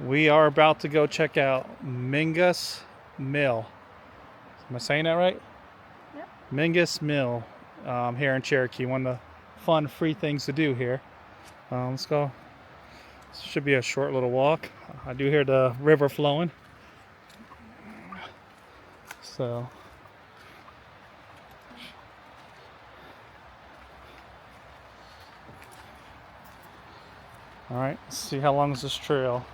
We are about to go check out Mingus Mill. Am I saying that right? Yep. Mingus Mill here in Cherokee. One of the fun, free things to do here. Let's go. This should be a short little walk. I do hear the river flowing. So, all right, let's see how long is this trail.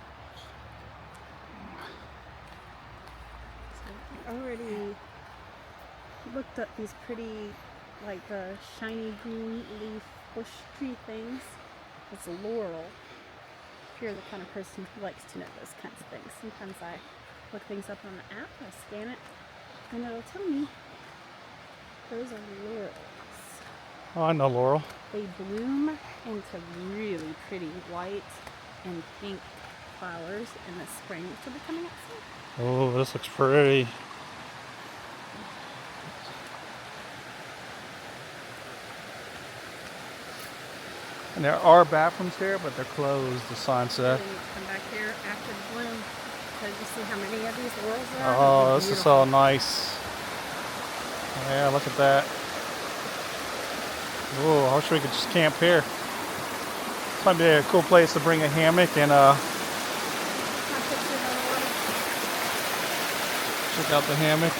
So I already looked up these pretty, like shiny green leaf bush tree things. It's laurel. If you're the kind of person who likes to know those kinds of things. Sometimes I look things up on the app, I scan it, and it'll tell me those are laurels. Oh, I know laurel. They bloom into really pretty white and pink flowers in the spring, which will be coming out soon. Oh, this looks pretty. And there are bathrooms here, but they're closed, the sign said. Then you come back here after the bloom, because you see how many of these laurels there are. Oh, this is so nice. Yeah, look at that. Oh, I wish we could just camp here. This might be a cool place to bring a hammock and check out the hammock.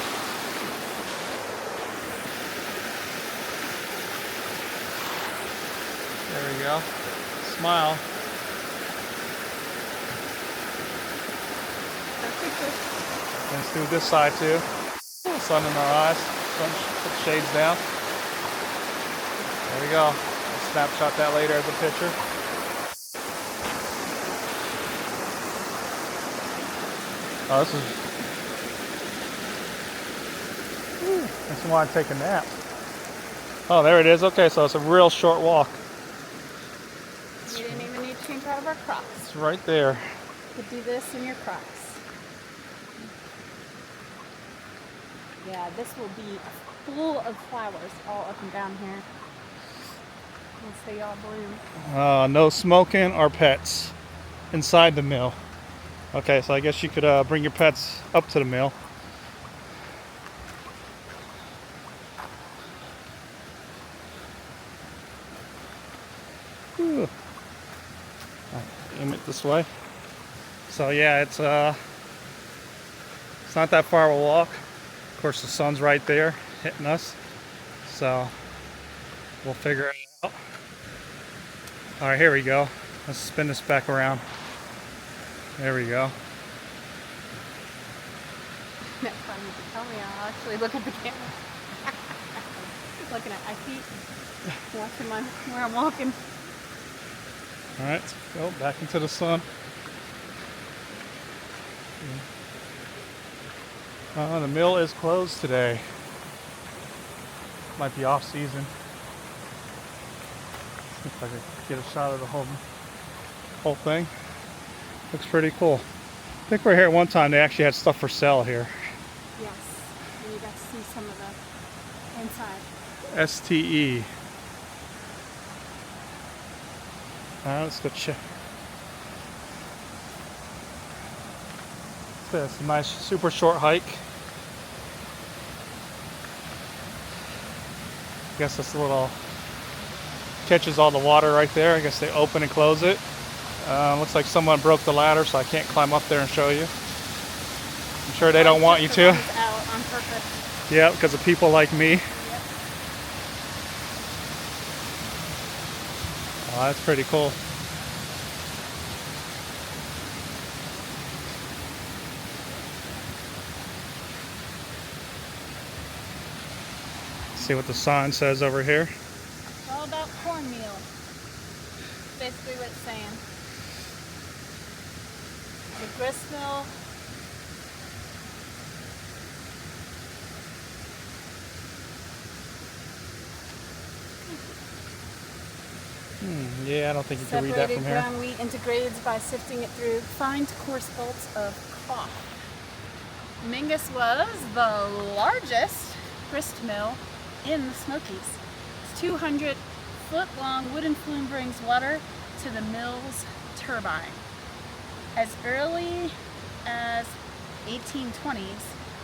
There we go. Smile. Let's do this side too. Sun in our eyes. Sun, put the shades down. There we go. I'll snapshot that later as a picture. Oh, this is. Makes me want to take a nap. Oh, there it is. Okay, so it's a real short walk. You didn't even need to change out of our Crocs. It's right there. You could do this in your Crocs. Yeah, this will be full of flowers all up and down here once they all bloom. No smoking or pets inside the mill. Okay, so I guess you could bring your pets up to the mill. Ooh. Aim it this way. So yeah, it's not that far of a walk. Of course, the sun's right there hitting us, so we'll figure it out. All right, here we go. Let's spin this back around. There we go. Next time you can tell me, I'll actually look at the camera. Looking at my feet, watching where I'm walking. All right, let's go back into the sun. The mill is closed today. Might be off season. See if I can get a shot of the whole thing. Looks pretty cool. I think we're here at one time. They actually had stuff for sale here. Yes, and you got to see some of the inside. STE. Let's go check. It's a nice, super short hike. I guess this little catches all the water right there. I guess they open and close it. Looks like someone broke the ladder, so I can't climb up there and show you. I'm sure they don't want you to. Out on purpose. Yeah, because of people like me. Yep. Oh, that's pretty cool. See what the sign says over here. It's all about cornmeal. Basically what it's saying. The grist mill. Yeah, I don't think you can read that from here. Separated ground wheat into grades by sifting it through fine to coarse bolts of cloth. Mingus was the largest grist mill in the Smokies. Its 200-foot long wooden flume brings water to the mill's turbine. As early as 1820s,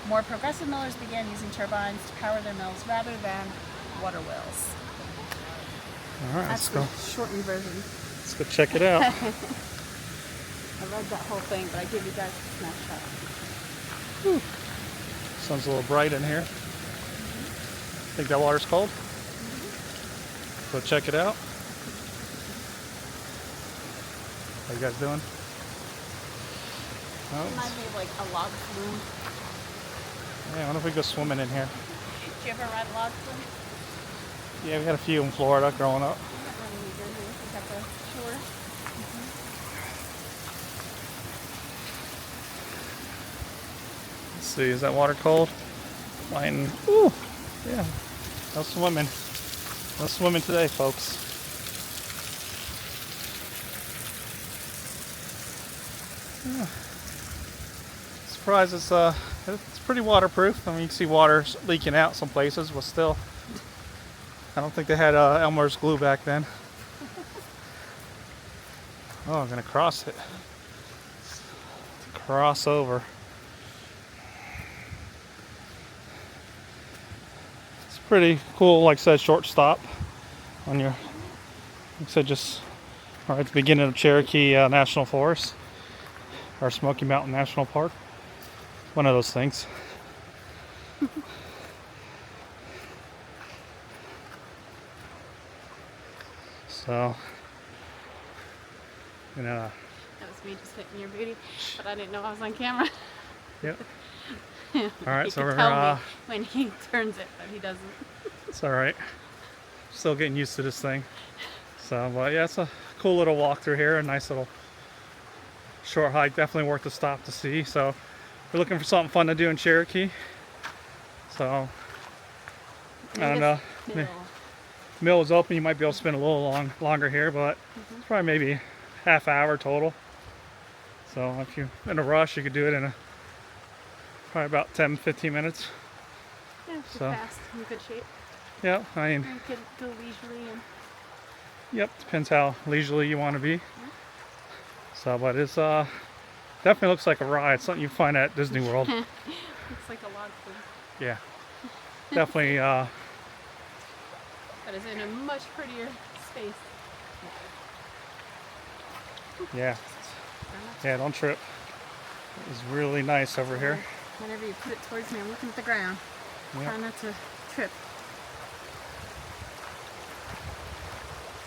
more progressive millers began using turbines to power their mills rather than water wheels. All right, That's let's go. the shortened version. Let's go check it out. I read that whole thing, but I give you guys a snapshot. Sun's a little bright in here. Think that water's cold? Go check it out. How you guys doing? Oh, Reminds me of like a log flume. yeah, I wonder if we go swimming in here. Did you ever ride a log flume? Yeah, we had a few in Florida growing up. We got one in New Jersey. We got the shore. Let's see, is that water cold? Mine, ooh, yeah, no swimming. No swimming today, folks. Yeah. Surprised it's pretty waterproof. I mean, you can see water leaking out some places, but still, I don't think they had Elmer's glue back then. Oh, I'm gonna cross it. Cross over. It's pretty cool, like I said, short stop on your, like I said, just right at the beginning of Cherokee National Forest or Smoky Mountain National Park. One of those things. So, you know, That was me just hitting your booty, but I didn't know I was on camera. yep. All right, He so could we're tell me when he turns it, but he doesn't. it's all right. Still getting used to this thing. So, but yeah, it's a cool little walk through here. A nice little short hike. Definitely worth the stop to see. So, if you're looking for something fun to do in Cherokee. So, I don't know. Mill. Mill is open. You might be able to spend a little longer here, but it's probably maybe half hour total. So, if you're in a rush, you could do it in probably about 10-15 minutes. Yeah, it's So- fast, in good shape. Yeah, I mean, You could go leisurely and yep, depends how leisurely you want to be. So, but it's definitely looks like a ride. Something you find at Disney World. looks like a log flume. Yeah, definitely. But it's in a much prettier space. Yeah, yeah. Don't trip. It's really nice over here. Whenever you put it towards me, I'm looking at the ground. Yeah. Try not to trip.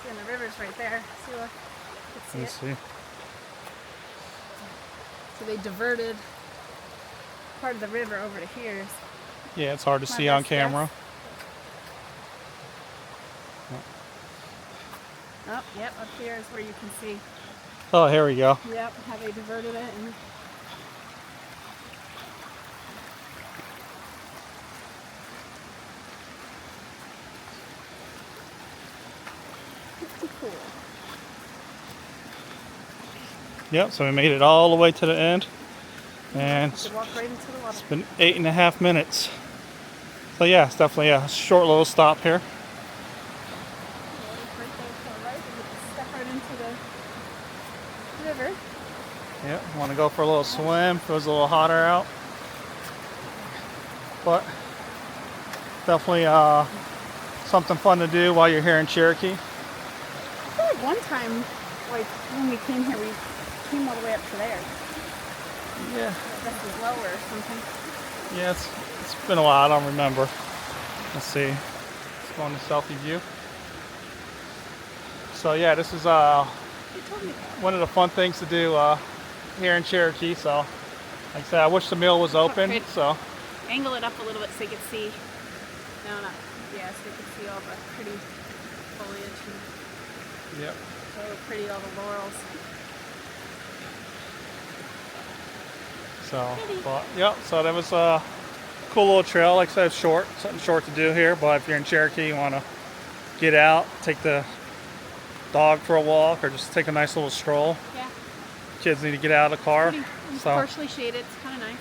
See, and the river's right there. See, look. You can Let's see it. see. So they diverted part of the river over to here. Yeah, it's hard to My see on best guess. camera. Oh, yep, up here is where you can see. Oh, here we go. Yep, how they diverted it. And pretty cool. Yep. So we made it all the way to the end, and You could walk right into the water. it's been 8.5 minutes. So yeah, it's definitely a short little stop here. Right there to the right, and you can step right into the river. Yeah, want to go for a little swim. Feels a little hotter out, but definitely something fun to do while you're here in Cherokee. I feel like one time, like when we came here, we came all the way up to there. Yeah, This is lower or something. yeah, it's been a while. I don't remember. Let's see. Let's go on the selfie view. So yeah, this is You told me that. one of the fun things to do here in Cherokee. So, like I said, I wish the mill was open. Right. So, Angle it up a little bit so you can see. No, not. Yeah, so you can see all the pretty foliage and yep. so pretty, all the laurels. So, but yep. So that was a cool little trail. Like I said, it's short, something short to do here. But if you're in Cherokee, you want to get out, take the dog for a walk, or just take a nice little stroll. Yeah, Kids need to get out of the car. pretty, it's So partially shaded. It's kind of nice.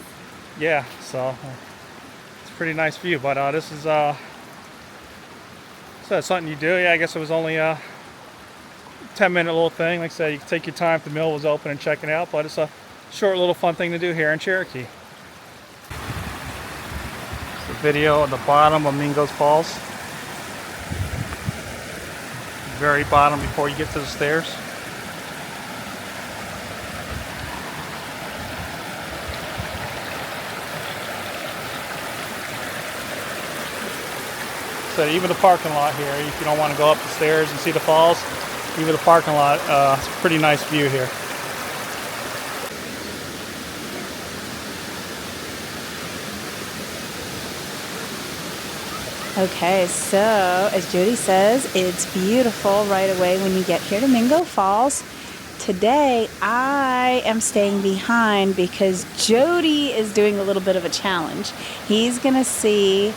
yeah, so it's a pretty nice view. But this is so it's something you do. Yeah, I guess it was only 10-minute little thing. Like I said, you can take your time if the mill was open and check it out, but it's a short little fun thing to do here in Cherokee. It's the video at the bottom of Mingo Falls. Very bottom before you get to the stairs. So even the parking lot here, if you don't want to go up the stairs and see the falls, even the parking lot, it's a pretty nice view here. Okay, so as Jody says, it's beautiful right away when you get here to Mingo Falls. Today I am staying behind because Jody is doing a little bit of a challenge. He's gonna see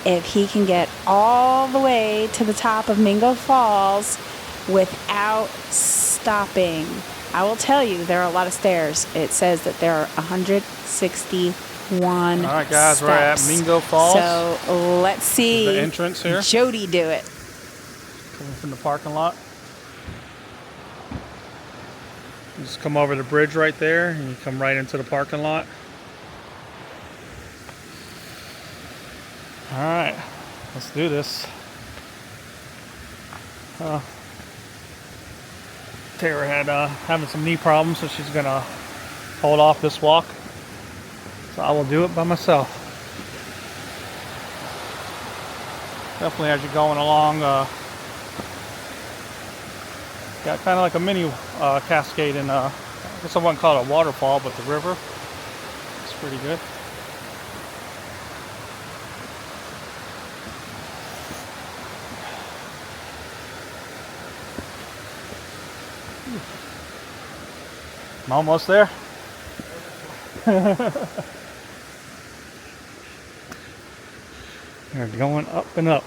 if he can get all the way to the top of Mingo Falls without stopping. I will tell you, there are a lot of stairs. It says that there are 161 All right, guys, steps. we're at Mingo Falls. So let's see the entrance here. Jody do it. Coming from the parking lot. You just come over the bridge right there and you come right into the parking lot. All right, let's do this. Tara had having some knee problems, so she's gonna hold off this walk. So I will do it by myself. Definitely, as you're going along, got kind of like a mini cascade, and I guess I wouldn't call it a waterfall, but the river. It's pretty good. I'm almost there. We're going up and up.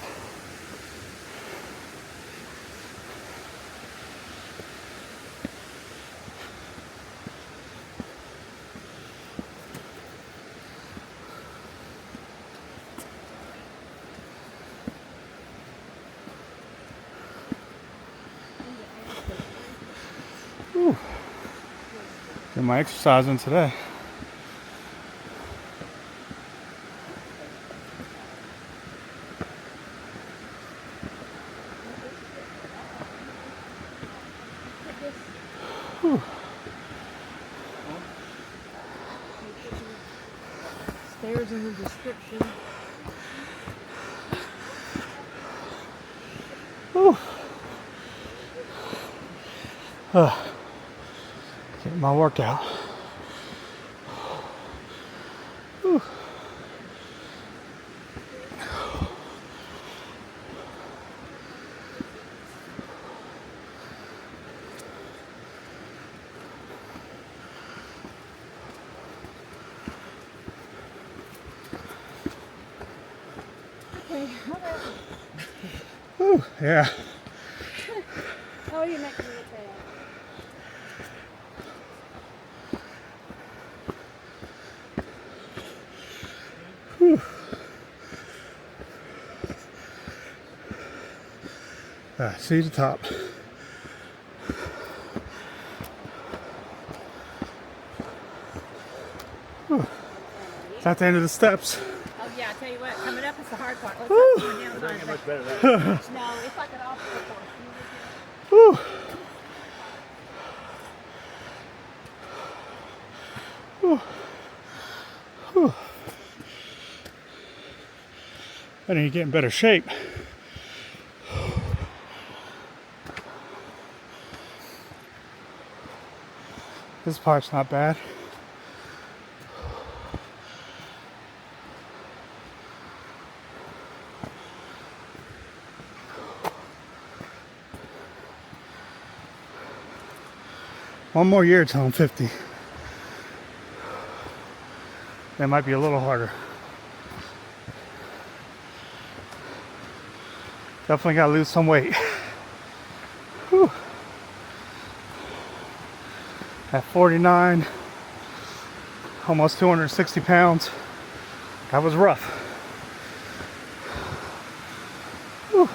Whew. Get my exercise in today. Whew. Stairs in the description. Whew. Getting my workout. Whew. Okay, Whew. Yeah. how are you making it there? Whew. See the top. Whew. Is that the end of the steps? Oh yeah, I tell you what, coming up is the hard part. Let's Woo. not go down the much better No, it's like an obstacle course. Whew. Whew. Whew. I need to get in better shape. This part's not bad. One more year till I'm 50. That might be a little harder. Definitely gotta lose some weight. Whew. At 49, almost 260 pounds, that was rough. Whew.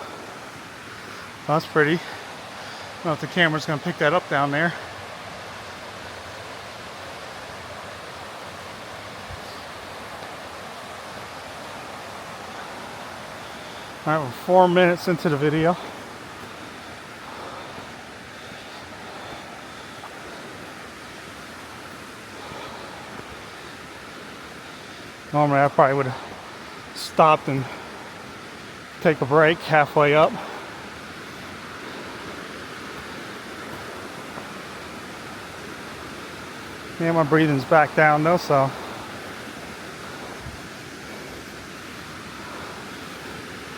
That's pretty. I don't know if the camera's going to pick that up down there. All right, we're 4 minutes into the video. Normally I probably would have stopped and take a break halfway up. Yeah, my breathing's back down though, so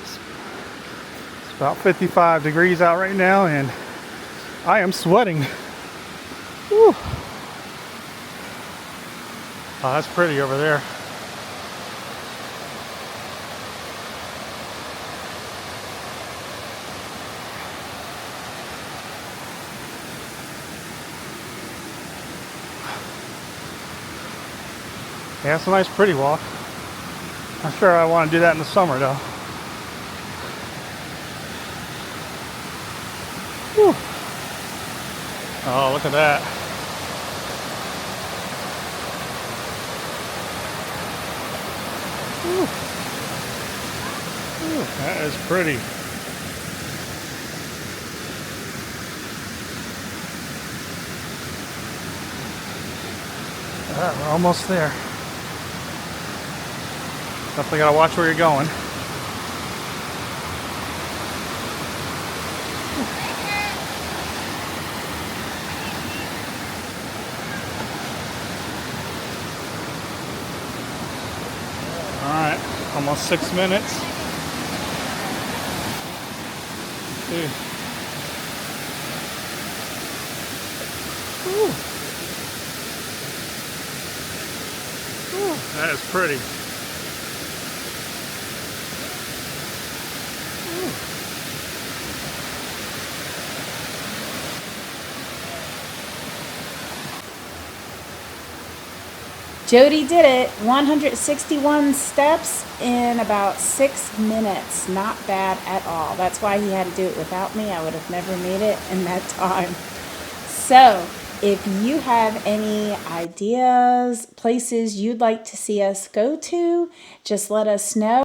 it's about 55 degrees out right now and I am sweating. Whew. Oh, that's pretty over there. Yeah, it's a nice pretty walk. I'm sure I want to do that in the summer though. Whew. Oh, look at that. Whew. Whew, that is pretty. We're almost there. Definitely gotta watch where you're going. Alright, almost 6 minutes. Let's see. Ooh. Ooh, that is pretty. Jody did it. 161 steps in about 6 minutes. Not bad at all. That's why he had to do it without me. I would have never made it in that time. So, if you have any ideas, places you'd like to see us go to, just let us know.